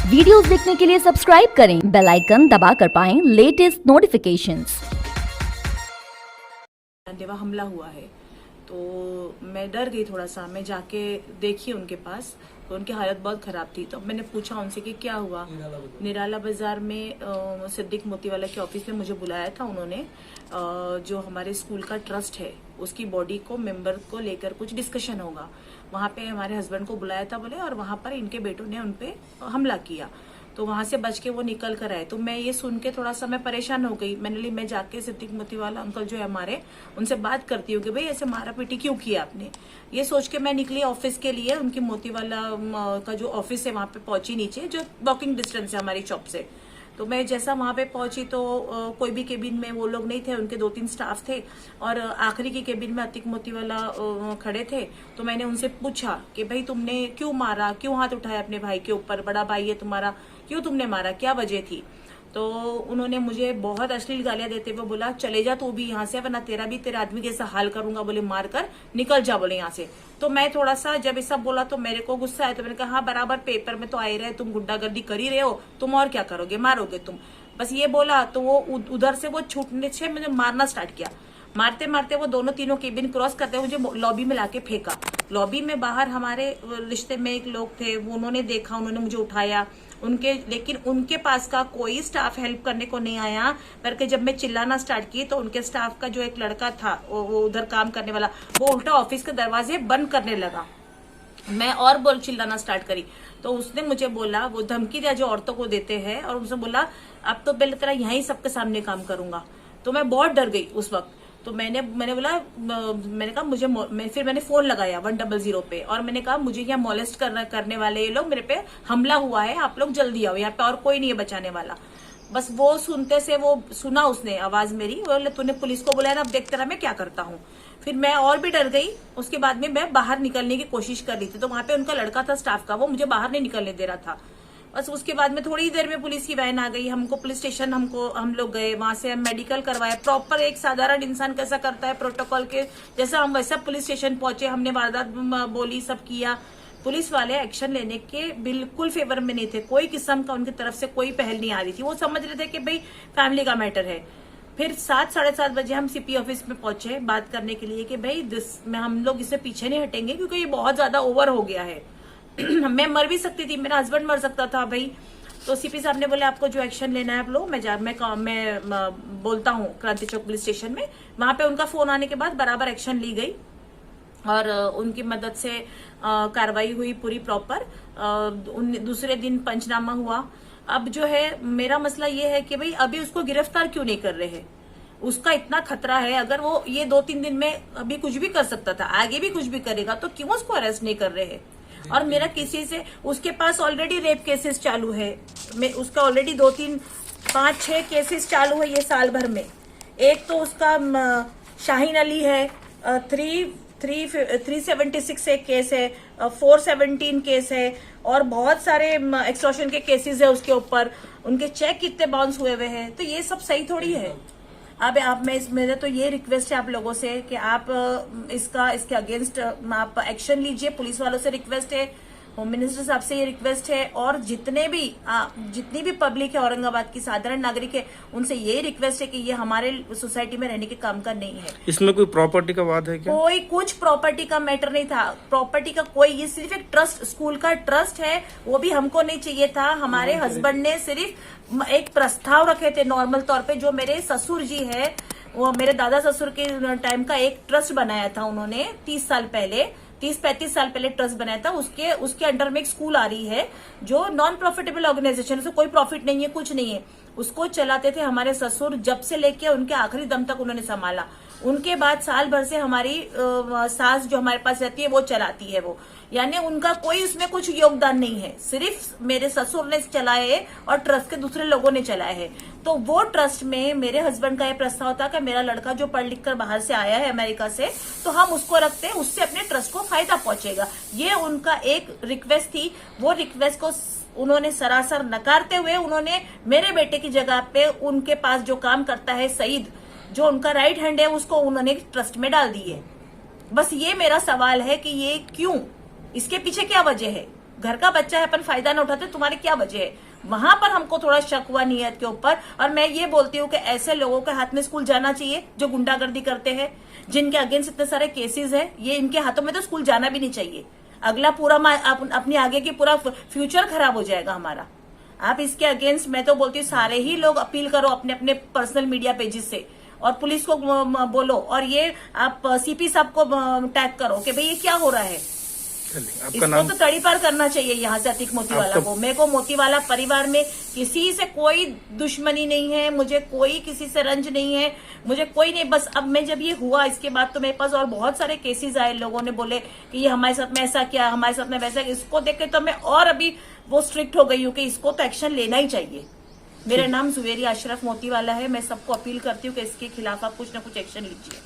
Videos देखने के लिए सब्सक्राइब करें, बेल आइकन दबाकर पाएं लेटेस्ट नोटिफिकेशंस। जानलेवा हमला हुआ है तो मैं डर गई थोड़ा सा। मैं जाके देखी उनके पास तो उनकी हालत बहुत खराब थी। तो मैंने पूछा उनसे कि क्या हुआ। निराला बाजार में सिद्दीक मोतीवाला के ऑफिस में मुझे बुलाया था उन्होंने। जो हमारे स्कूल का ट्रस्ट है उसकी बॉडी को मेंबर को लेकर कुछ डिस्कशन होगा, वहां पे हमारे हस्बैंड को बुलाया था बोले, और वहां पर इनके बेटों ने उनपे हमला किया। तो वहां से बच के वो निकल कर आए। तो मैं ये सुन के थोड़ा सा मैं परेशान हो गई। मैंने ली मैं जाके सिद्दीक मोतीवाला अंकल जो है हमारे, उनसे बात करती हूँ कि भाई ऐसे मारा पीटी क्यों किया आपने। ये सोच के मैं निकली ऑफिस के लिए। उनकी मोतीवाला का जो ऑफिस है वहां पे पहुंची नीचे, जो वॉकिंग डिस्टेंस है हमारी शॉप से। तो मैं जैसा वहां पे पहुंची तो कोई भी केबिन में वो लोग नहीं थे, उनके 2-3 स्टाफ थे और आखिरी की केबिन में अतीक मोतीवाला खड़े थे। तो मैंने उनसे पूछा कि भाई तुमने क्यों मारा, क्यों हाथ उठाया अपने भाई के ऊपर, बड़ा भाई है तुम्हारा, क्यों तुमने मारा, क्या वजह थी। तो उन्होंने मुझे बहुत अश्लील गालियां देते हुए बोला, चले जा तू भी यहाँ से, वरना तेरा भी तेरे आदमी के ऐसा हाल करूंगा, बोले मार कर निकल जा बोले यहाँ से। तो मैं थोड़ा सा जब ये सब बोला तो मेरे को गुस्सा आया। तो मैंने कहा हाँ बराबर पेपर में तो आए रहे, तुम गुंडागर्दी कर ही रहे हो, तुम और क्या करोगे, मारोगे तुम, बस ये बोला। तो वो उधर से वो छूटने से मुझे मारना स्टार्ट किया। मारते मारते वो दोनों तीनों केबिन क्रॉस करते मुझे लॉबी में लाके फेंका। लॉबी में बाहर हमारे रिश्ते में एक लोग थे, वो उन्होंने देखा, उन्होंने मुझे उठाया लेकिन उनके पास का कोई स्टाफ हेल्प करने को नहीं आया। करके जब मैं चिल्लाना स्टार्ट की तो उनके स्टाफ का जो एक लड़का था वो उधर काम करने वाला, वो उल्टा ऑफिस के दरवाजे बंद करने लगा। मैं और बोल चिल्लाना स्टार्ट करी तो उसने मुझे बोला, वो धमकी दिया जो औरतों को देते हैं, और उनसे बोला अब तो पहले तरह यहीं सबके सामने काम करूंगा। तो मैं बहुत डर गई उस वक्त। तो मैंने बोला, मैंने कहा फिर मैंने फोन लगाया 100 पे, और मैंने कहा मुझे यहाँ मॉलेस्ट करने वाले ये लोग, मेरे पे हमला हुआ है, आप लोग जल्दी आओ, यहाँ पे और कोई नहीं है बचाने वाला। बस वो सुनते से वो सुना उसने आवाज मेरी, बोले तूने पुलिस को बुलाया ना, अब देखते रहा मैं क्या करता हूँ। फिर मैं और भी डर गई। उसके बाद में मैं बाहर निकलने की कोशिश कर रही थी तो वहां पे उनका लड़का था स्टाफ का, वो मुझे बाहर नहीं निकलने दे रहा था। बस उसके बाद में थोड़ी देर में पुलिस की वैन आ गई, हमको पुलिस स्टेशन हम लोग गए, वहां से हम मेडिकल करवाया। प्रॉपर एक साधारण इंसान कैसा करता है प्रोटोकॉल के जैसा, हम वैसा पुलिस स्टेशन पहुंचे। हमने वारदात बोली, सब किया। पुलिस वाले एक्शन लेने के बिल्कुल फेवर में नहीं थे, कोई किस्म का उनकी तरफ से कोई पहल नहीं आ रही थी। वो समझ रहे थे कि भाई फैमिली का मैटर है। फिर 7-7:30 बजे हम सीपी ऑफिस में पहुंचे बात करने के लिए कि भाई हम लोग इससे पीछे नहीं हटेंगे क्योंकि ये बहुत ज्यादा ओवर हो गया है। मैं मर भी सकती थी, मेरा हस्बैंड मर सकता था भाई। तो सीपी साहब ने बोले आपको जो एक्शन लेना है आप लो, मैं बोलता हूँ क्रांति चौक पुलिस स्टेशन में। वहां पे उनका फोन आने के बाद बराबर एक्शन ली गई और उनकी मदद से कार्रवाई हुई पूरी प्रॉपर। दूसरे दिन पंचनामा हुआ। अब जो है मेरा मसला ये है कि भाई अभी उसको गिरफ्तार क्यों नहीं कर रहे हैं। उसका इतना खतरा है, अगर वो ये 2-3 दिन में अभी कुछ भी कर सकता था, आगे भी कुछ भी करेगा, तो क्यों उसको अरेस्ट नहीं कर रहे हैं। और मेरा किसी से, उसके पास ऑलरेडी रेप केसेस चालू है, उसका ऑलरेडी 2-3-5-6 केसेस चालू है ये साल भर में। एक तो उसका शाहीन अली है, 376 एक केस है, 417 केस है, और बहुत सारे एक्सटॉर्शन के केसेस है उसके ऊपर। उनके चेक कितने बाउंस हुए हुए हैं, तो ये सब सही थोड़ी है। अब मेरे तो ये रिक्वेस्ट है आप लोगों से कि आप इसके अगेंस्ट आप एक्शन लीजिए। पुलिस वालों से रिक्वेस्ट है, होम मिनिस्टर साहब से ये रिक्वेस्ट है, और जितनी भी पब्लिक है औरंगाबाद की, साधारण नागरिक है, उनसे ये रिक्वेस्ट है कि ये हमारे सोसाइटी में रहने के काम का नहीं है। इसमें कोई प्रॉपर्टी का वाद है क्या? कोई कुछ प्रॉपर्टी का मैटर नहीं था, प्रॉपर्टी का कोई, ये सिर्फ एक ट्रस्ट, स्कूल का ट्रस्ट है, वो भी हमको नहीं चाहिए था। हमारे हस्बैंड ने सिर्फ एक प्रस्ताव रखे थे नॉर्मल तौर पे, जो मेरे ससुर जी है, वो मेरे दादा ससुर के टाइम का एक ट्रस्ट बनाया था उन्होंने 30 साल पहले, 30-35 साल पहले ट्रस्ट बनाया था। उसके अंडर में एक स्कूल आ रही है जो नॉन प्रॉफिटेबल ऑर्गेनाइजेशन, उससे कोई प्रॉफिट नहीं है, कुछ नहीं है। उसको चलाते थे हमारे ससुर, जब से लेके उनके आखिरी दम तक उन्होंने संभाला। उनके बाद साल भर से हमारी सास जो हमारे पास रहती है वो चलाती है वो, यानी उनका कोई उसमें कुछ योगदान नहीं है, सिर्फ मेरे ससुर ने चलाए है और ट्रस्ट के दूसरे लोगों ने चलाए है। तो वो ट्रस्ट में मेरे हस्बैंड का ये प्रस्ताव था कि मेरा लड़का जो पढ़ लिख कर बाहर से आया है अमेरिका से, तो हम उसको रखते हैं, उससे अपने ट्रस्ट को फायदा पहुंचेगा। ये उनका एक रिक्वेस्ट थी। वो रिक्वेस्ट को उन्होंने सरासर नकारते हुए उन्होंने मेरे बेटे की जगह पे उनके पास जो काम करता है सईद, जो उनका राइट हैंड है, उसको उन्होंने ट्रस्ट में डाल दी है। बस ये मेरा सवाल है कि ये क्यों, इसके पीछे क्या वजह है। घर का बच्चा है, अपन फायदा ना उठाते, तुम्हारे क्या वजह है? वहां पर हमको थोड़ा शक हुआ नीयत के ऊपर। और मैं ये बोलती हूँ कि ऐसे लोगों के हाथ में स्कूल जाना चाहिए जो गुंडागर्दी करते हैं, जिनके अगेंस्ट इतने सारे केसेस है, ये इनके हाथों में तो स्कूल जाना भी नहीं चाहिए। अगला पूरा अपनी आगे की पूरा फ्यूचर खराब हो जाएगा हमारा। आप इसके अगेंस्ट, मैं तो बोलती हूँ सारे ही लोग अपील करो अपने अपने पर्सनल मीडिया पेजेस से, और पुलिस को बोलो, और ये आप सीपी साहब को टैग करो कि भाई ये क्या हो रहा है। चलिए, आपका इसको नाम? तो तड़ीपार करना चाहिए यहाँ से अतीक मोतीवाला को। मेरे को मोतीवाला परिवार में किसी से कोई दुश्मनी नहीं है, मुझे कोई किसी से रंज नहीं है, मुझे कोई नहीं। बस अब मैं जब ये हुआ इसके बाद तो मेरे पास और बहुत सारे केसेस आए, लोगों ने बोले कि ये हमारे साथ में ऐसा किया, हमारे साथ में वैसा। इसको देख के तो मैं और अभी वो स्ट्रिक्ट हो गई हूँ कि इसको तो एक्शन लेना ही चाहिए। मेरा नाम जुवेरिया अशरफ मोतीवाला है। मैं सबको अपील करती हूँ कि इसके खिलाफ आप कुछ ना कुछ एक्शन लीजिए।